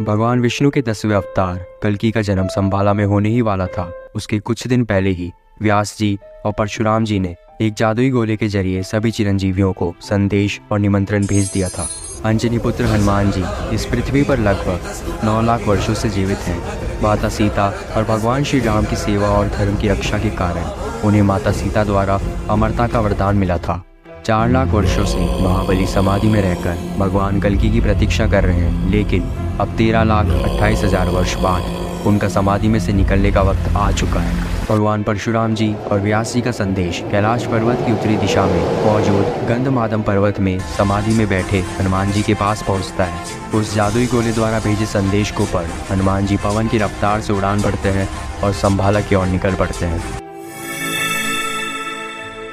भगवान विष्णु के 10वें अवतार कल्कि का जन्म संभाला में होने ही वाला था। उसके कुछ दिन पहले ही व्यास जी और परशुराम जी ने एक जादुई गोले के जरिए सभी चिरंजीवियों को संदेश और निमंत्रण भेज दिया था। अंजनी पुत्र हनुमान जी इस पृथ्वी पर लगभग 9 लाख वर्षों से जीवित हैं। माता सीता और भगवान श्री राम की सेवा और धर्म की रक्षा के कारण उन्हें माता सीता द्वारा अमरता का वरदान मिला था। 4 लाख वर्षों से महाबली समाधि में रहकर भगवान कल्कि की प्रतीक्षा कर रहे हैं, लेकिन अब 13,28,000 वर्ष बाद उनका समाधि में से निकलने का वक्त आ चुका है। भगवान परशुराम जी और व्यास जी का संदेश कैलाश पर्वत की उत्तरी दिशा में मौजूद गंधमादम पर्वत में समाधि में बैठे हनुमान जी के पास पहुंचता है। उस जादुई गोले द्वारा भेजे संदेश को पढ़ हनुमान जी पवन की रफ्तार से उड़ान भरते हैं और संभाला की ओर निकल पड़ते हैं।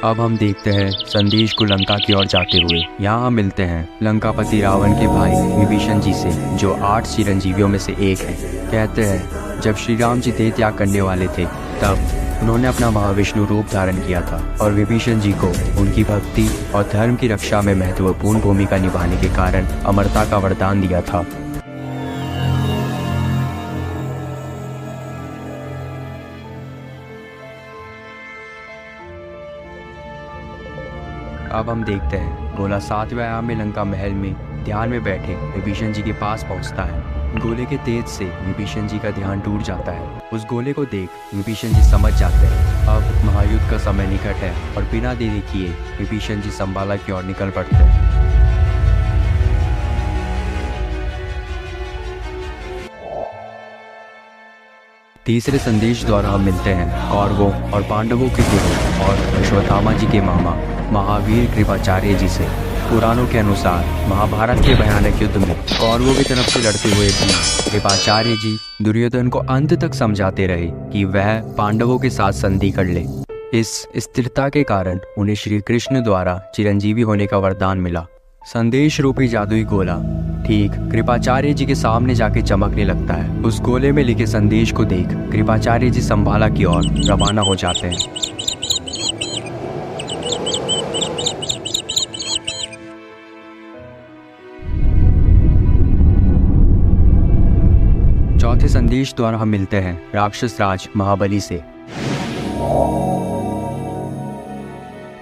अब हम देखते हैं संदेश को लंका की ओर जाते हुए। यहाँ हम मिलते हैं लंकापति रावण के भाई विभीषण जी से, जो 8 चिरंजीवियों में से एक है। कहते हैं जब श्री राम जी देह त्याग करने वाले थे तब उन्होंने अपना महाविष्णु रूप धारण किया था और विभीषण जी को उनकी भक्ति और धर्म की रक्षा में महत्वपूर्ण भूमिका निभाने के कारण अमरता का वरदान दिया था। अब हम देखते हैं गोला 7वें आयाम में लंका महल में ध्यान में बैठे विभीषण जी के पास पहुंचता है। गोले के तेज से विभीषण जी का ध्यान टूट जाता है। उस गोले को देख विभीषण जी समझ जाते हैं अब महायुद्ध का समय निकट है और बिना देरी किए विभीषण जी संभाला की ओर निकल पड़ते हैं। तीसरे संदेश द्वारा हम मिलते हैं कौरवों और पांडवों के गुरु और अश्वत्थामा जी के मामा महावीर कृपाचार्य जी से। पुराणों के अनुसार महाभारत के भयानक युद्ध में कौरवों की तरफ से लड़ते हुए भी कृपाचार्य जी दुर्योधन को अंत तक समझाते रहे कि वह पांडवों के साथ संधि कर ले। इस स्थिरता के कारण उन्हें श्री कृष्ण द्वारा चिरंजीवी होने का वरदान मिला। संदेश रूपी जादुई गोला ठीक कृपाचार्य जी के सामने जाके चमकने लगता है। उस गोले में लिखे संदेश को देख कृपाचार्य जी संभाला की ओर रवाना हो जाते हैं। चौथे संदेश द्वारा हम मिलते हैं राक्षस राज महाबली से।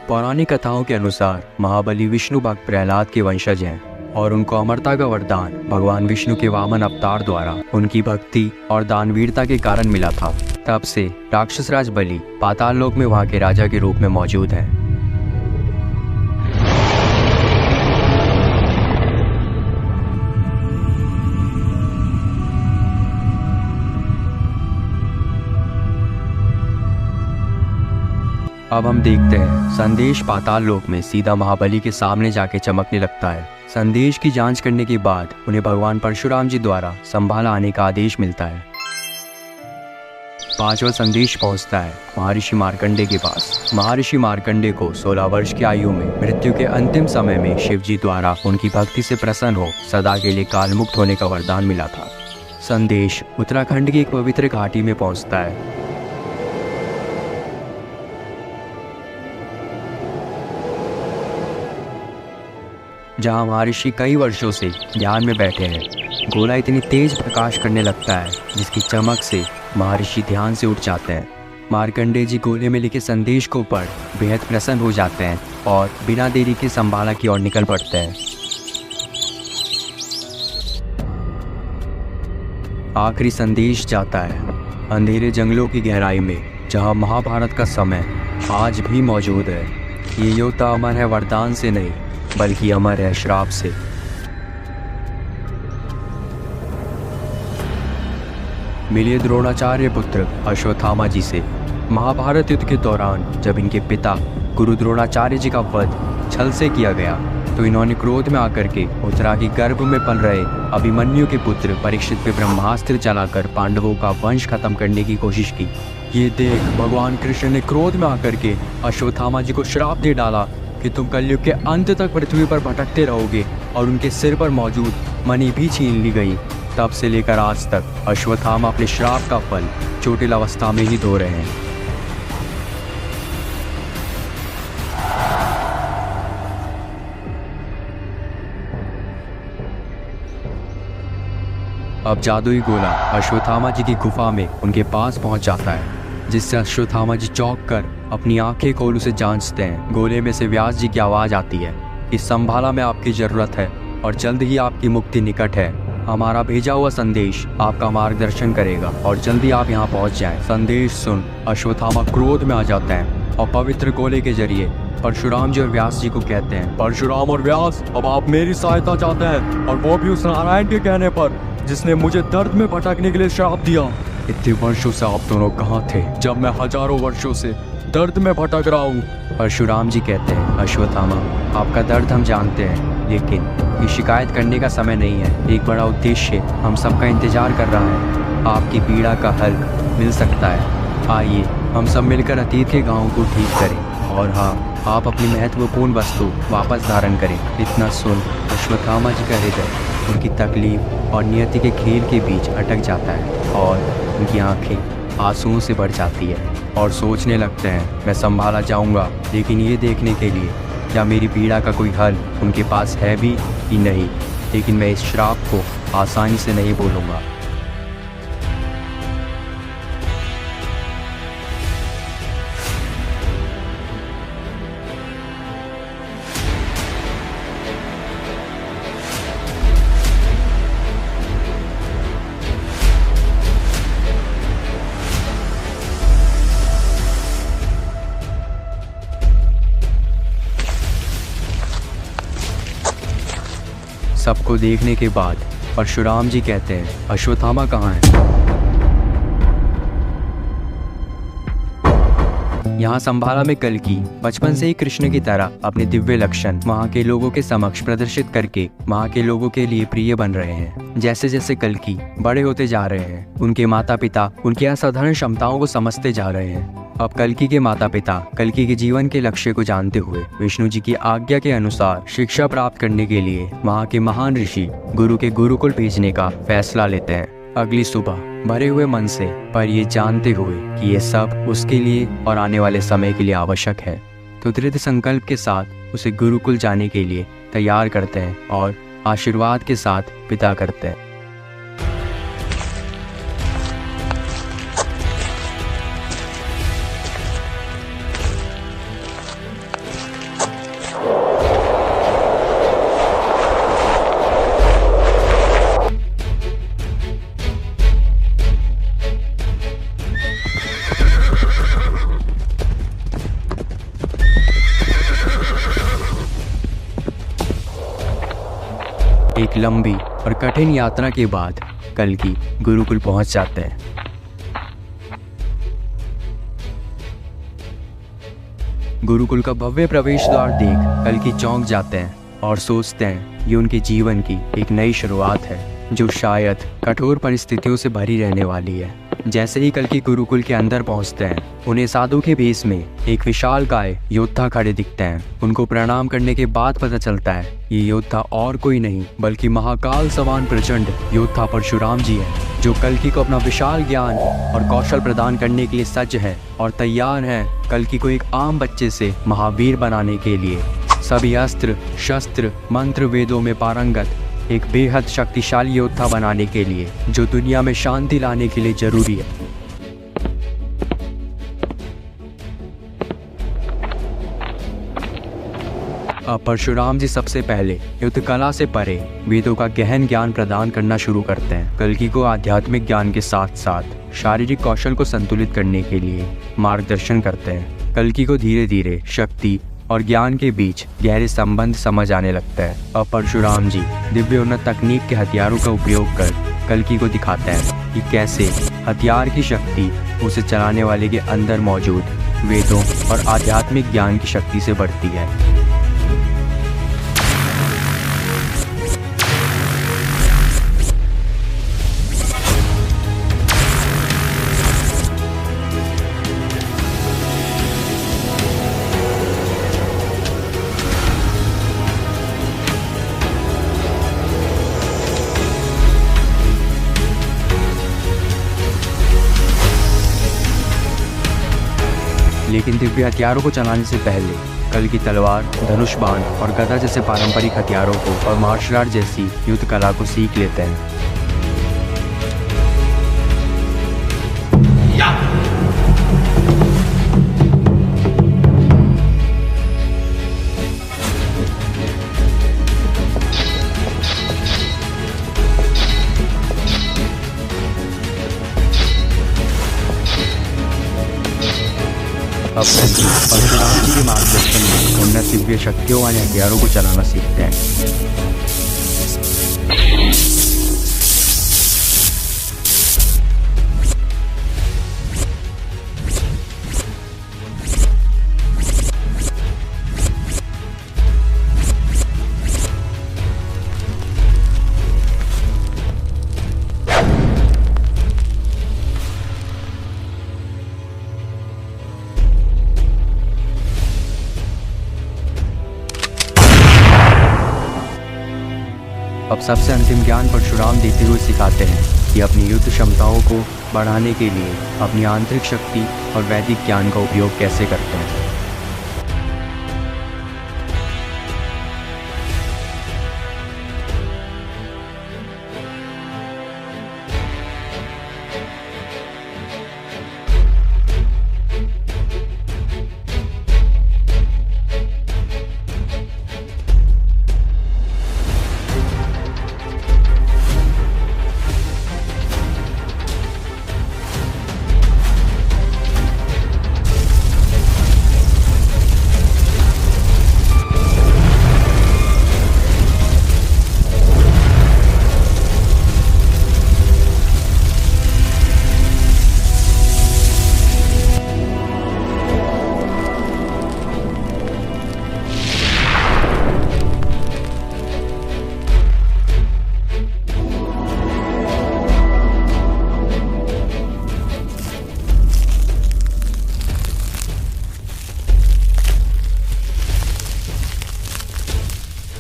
पौराणिक कथाओं के अनुसार महाबली विष्णु भक्त प्रहलाद के वंशज हैं और उनको अमरता का वरदान भगवान विष्णु के वामन अवतार द्वारा उनकी भक्ति और दानवीरता के कारण मिला था। तब से राक्षस राज बलि पाताल लोक में वहां के राजा के रूप में मौजूद हैं। अब हम देखते हैं संदेश पाताल लोक में सीधा महाबली के सामने जाके चमकने लगता है। संदेश की जांच करने के बाद उन्हें भगवान परशुराम जी द्वारा संभाला आने का आदेश मिलता है। 5वां संदेश पहुंचता है महर्षि मार्कंडे के पास। महर्षि मार्कंडे को 16 वर्ष की आयु में मृत्यु के अंतिम समय में शिव जी द्वारा उनकी भक्ति से प्रसन्न हो सदा के लिए काल मुक्त होने का वरदान मिला था। संदेश उत्तराखंड की एक पवित्र घाटी में पहुंचता है। जहाँ महर्षि कई वर्षों से ध्यान में बैठे हैं। गोला इतनी तेज प्रकाश करने लगता है जिसकी चमक से महर्षि ध्यान से उठ जाते हैं। मार्कंडेय जी गोले में लिखे संदेश को पढ़ बेहद प्रसन्न हो जाते हैं और बिना देरी के संभाला की ओर निकल पड़ते हैं। आखिरी संदेश जाता है अंधेरे जंगलों की गहराई में, जहाँ महाभारत का समय आज भी मौजूद है। ये योद्धा अमर है वरदान से नहीं बल्कि अमर है श्राप से। मिलिए द्रोणाचार्य पुत्र अश्वत्थामा जी से। महाभारत युद्ध के दौरान जब इनके पिता गुरु द्रोणाचार्य जी का वध छल से किया गया तो इन्होंने क्रोध में आकर के उत्तरा के गर्भ में पल रहे अभिमन्यु के पुत्र परीक्षित पे ब्रह्मास्त्र चलाकर पांडवों का वंश खत्म करने की कोशिश की। ये देख भगवान कृष्ण ने क्रोध में आकर के अश्वत्थामा जी को श्राप दे डाला कि तुम कलयुग के अंत तक पृथ्वी पर भटकते रहोगे, और उनके सिर पर मौजूद मणि भी छीन ली गई। तब से लेकर आज तक अश्वत्थामा अपने श्राप का फल चोटिल अवस्था में ही धो रहे हैं। अब जादुई गोला अश्वत्थामा जी की गुफा में उनके पास पहुंच जाता है, जिससे अश्वत्थामा जी चौंक कर अपनी आंखें खोल उसे जांचते हैं। गोले में से व्यास जी की आवाज आती है कि संभाला में आपकी जरूरत है और जल्द ही आपकी मुक्ति निकट है। हमारा भेजा हुआ संदेश आपका मार्गदर्शन करेगा और जल्दी आप यहाँ पहुँच जाएं। संदेश सुन अश्वत्थामा क्रोध में आ जाते हैं और पवित्र गोले के जरिए परशुराम जी और व्यास जी को कहते हैं, परशुराम और व्यास, अब आप मेरी सहायता चाहते हैं, और वो भी उस नारायण के कहने पर जिसने मुझे दर्द में भटकने के लिए श्राप दिया। इतने वर्षों से आप दोनों कहाँ थे जब मैं हजारों वर्षों से दर्द में भटक रहा हूँ। परशुराम जी कहते हैं, अश्वत्थामा, आपका दर्द हम जानते हैं, लेकिन ये शिकायत करने का समय नहीं है। एक बड़ा उद्देश्य हम सबका इंतजार कर रहा है। आपकी पीड़ा का हल मिल सकता है। आइए हम सब मिलकर अतीत के गाँव को ठीक करें, और हाँ, आप अपनी महत्वपूर्ण वस्तु वापस धारण करें। इतना सुन अश्वत्थामा जी का हृदय उनकी तकलीफ और नियति के खेल के बीच अटक जाता है और उनकी आंखें आंसुओं से भर जाती है और सोचने लगते हैं, मैं संभाला जाऊंगा, लेकिन ये देखने के लिए क्या मेरी पीड़ा का कोई हल उनके पास है भी कि नहीं। लेकिन मैं इस श्राप को आसानी से नहीं भूलूंगा। सबको देखने के बाद परशुराम जी कहते हैं, अश्वत्थामा कहाँ है? यहाँ संभाला में कल्कि बचपन से ही कृष्ण की तरह अपने दिव्य लक्षण वहाँ के लोगों के समक्ष प्रदर्शित करके वहाँ के लोगों के लिए प्रिय बन रहे हैं। जैसे जैसे कल्कि बड़े होते जा रहे हैं, उनके माता पिता उनकी असाधारण क्षमताओं को समझते जा रहे हैं। अब कल्कि के माता पिता कल्कि के जीवन के लक्ष्य को जानते हुए विष्णु जी की आज्ञा के अनुसार शिक्षा प्राप्त करने के लिए वहाँ के महान ऋषि गुरु के गुरुकुल भेजने का फैसला लेते हैं। अगली सुबह भरे हुए मन से, पर ये जानते हुए कि ये सब उसके लिए और आने वाले समय के लिए आवश्यक है, तो दृढ़ संकल्प के साथ उसे गुरुकुल जाने के लिए तैयार करते हैं और आशीर्वाद के साथ विदा करते हैं। एक लंबी और कठिन यात्रा के बाद कल्कि गुरुकुल पहुंच जाते हैं। गुरुकुल का भव्य प्रवेश द्वार देख कल्कि चौंक जाते हैं और सोचते हैं ये उनके जीवन की एक नई शुरुआत है, जो शायद कठोर परिस्थितियों से भरी रहने वाली है। जैसे ही कल्कि गुरुकुल के अंदर पहुंचते हैं, उन्हें साधु के भेष में एक विशालकाय योद्धा खड़े दिखते हैं। उनको प्रणाम करने के बाद पता चलता है ये योद्धा और कोई नहीं बल्कि महाकाल समान प्रचंड योद्धा परशुराम जी हैं, जो कल्कि को अपना विशाल ज्ञान और कौशल प्रदान करने के लिए सज्ज हैं और तैयार हैं कल्कि को एक आम बच्चे से महावीर बनाने के लिए। सभी अस्त्र शस्त्र मंत्र वेदों में पारंगत एक बेहद शक्तिशाली योद्धा बनाने के लिए, जो दुनिया में शांति लाने के लिए जरूरी है। अब परशुराम जी सबसे पहले युद्ध कला से परे वेदों का गहन ज्ञान प्रदान करना शुरू करते हैं। कल्कि को आध्यात्मिक ज्ञान के साथ साथ शारीरिक कौशल को संतुलित करने के लिए मार्गदर्शन करते हैं। कल्कि को धीरे धीरे शक्ति और ज्ञान के बीच गहरे संबंध समझ आने लगता है। अब परशुराम जी दिव्य उन्नत तकनीक के हथियारों का उपयोग कर कल्कि को दिखाते हैं कि कैसे हथियार की शक्ति उसे चलाने वाले के अंदर मौजूद वेदों और आध्यात्मिक ज्ञान की शक्ति से बढ़ती है। लेकिन दिव्य हथियारों को चलाने से पहले कल्कि तलवार, धनुष बाण और गदा जैसे पारंपरिक हथियारों को और मार्शल आर्ट जैसी युद्ध कला को सीख लेते हैं। अब कल्कि परशुराम जी के मार्गदर्शन में उन्नत दिव्य शक्तियों वाले हथियारों को चलाना सीखते हैं। अब सबसे अंतिम ज्ञान परशुराम देते हुए सिखाते हैं कि अपनी युद्ध क्षमताओं को बढ़ाने के लिए अपनी आंतरिक शक्ति और वैदिक ज्ञान का उपयोग कैसे करते हैं।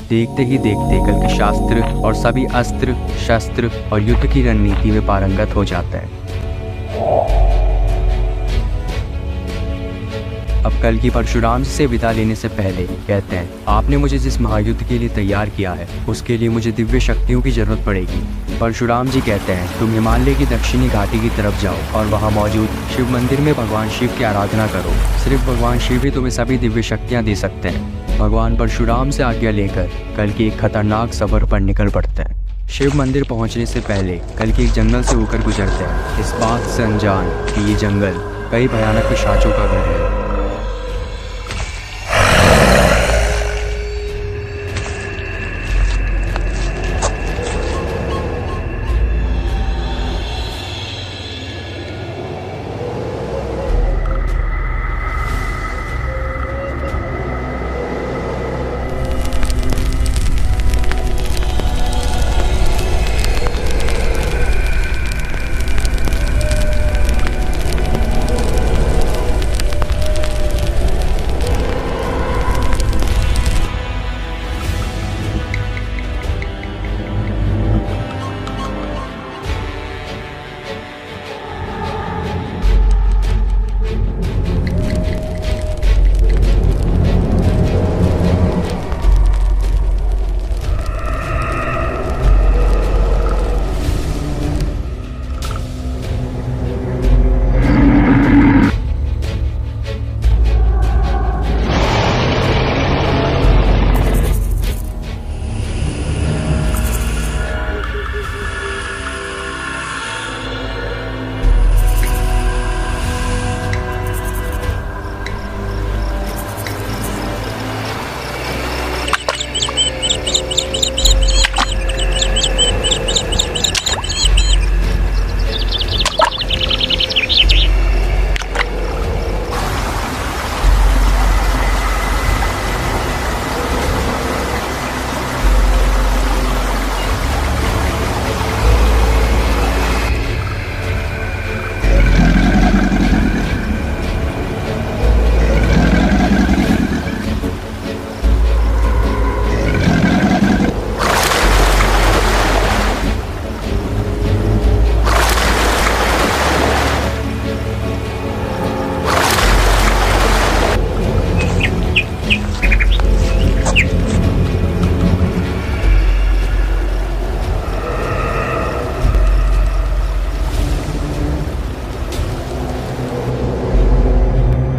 देखते ही देखते कल्कि शास्त्र और सभी अस्त्र शस्त्र और युद्ध की रणनीति में पारंगत हो जाता है। अब कल्कि परशुराम से विदा लेने से पहले कहते हैं, आपने मुझे जिस महायुद्ध के लिए तैयार किया है उसके लिए मुझे दिव्य शक्तियों की जरूरत पड़ेगी। परशुराम जी कहते हैं, तुम हिमालय की दक्षिणी घाटी की तरफ जाओ और वहां मौजूद शिव मंदिर में भगवान शिव की आराधना करो। सिर्फ भगवान शिव ही तुम्हें सभी दिव्य शक्तियाँ दे सकते हैं। भगवान परशुराम से आज्ञा लेकर कल्कि एक खतरनाक सफर पर निकल पड़ते हैं। शिव मंदिर पहुंचने से पहले कल्कि एक जंगल से होकर गुजरते हैं, इस बात से अनजान कि ये जंगल कई भयानक पिशाचों का घर है।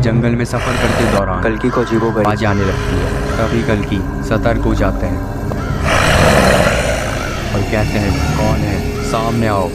जंगल में सफर करते दौरान कल्कि को अजीबोगरीब आवाज आने लगती है। तभी कल्कि सतर्क हो जाते हैं और कहते हैं, कौन है, सामने आओ।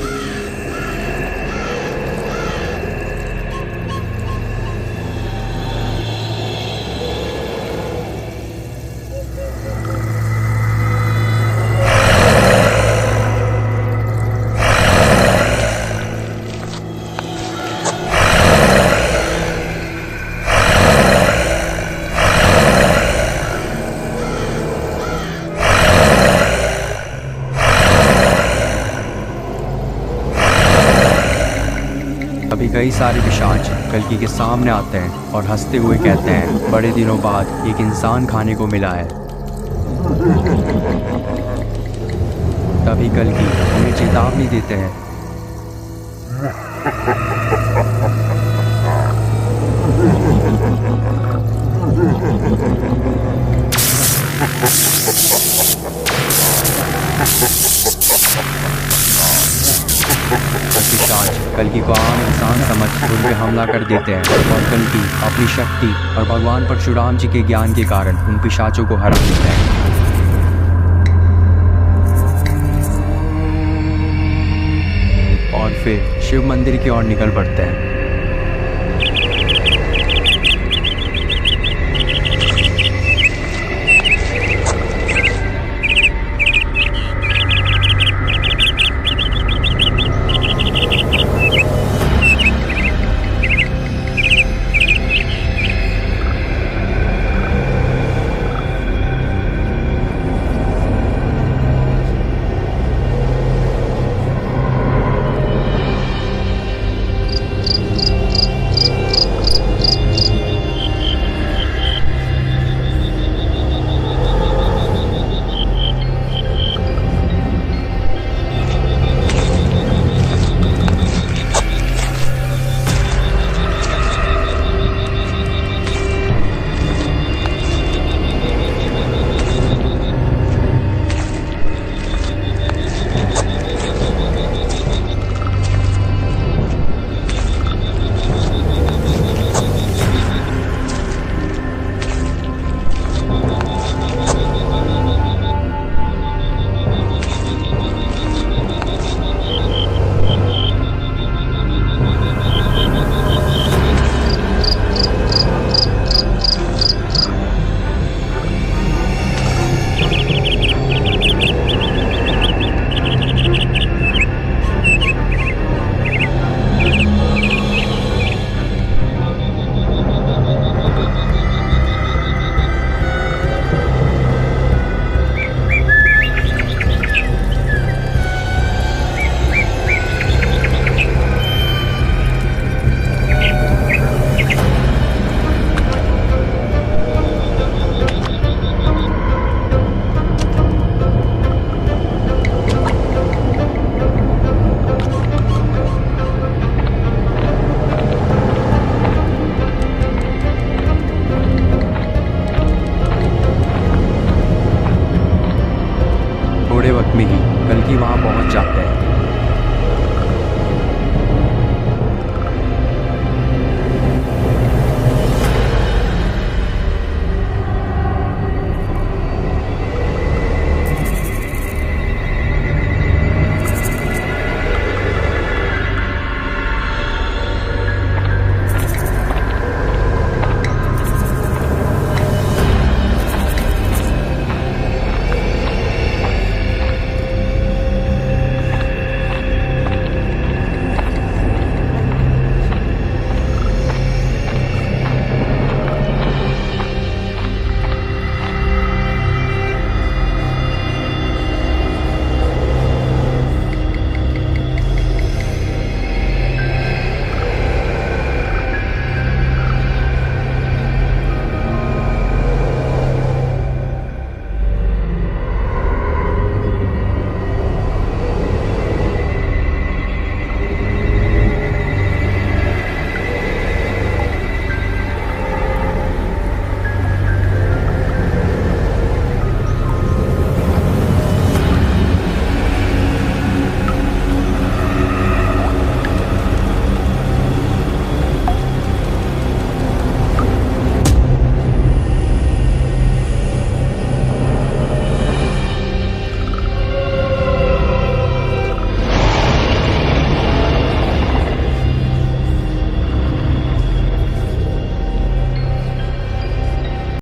तभी कई सारे पिशाच कल्कि के सामने आते हैं और हंसते हुए कहते हैं, बड़े दिनों बाद एक इंसान खाने को मिला है। तभी कल्कि उन्हें चेतावनी देते हैं। पिशाच कल्कि को आम इंसान समझ उन पे हमला कर देते हैं और कल्कि अपनी शक्ति और भगवान परशुराम जी के ज्ञान के कारण उन पिशाचों को हरा देता है। और फिर शिव मंदिर की ओर निकल पड़ते हैं।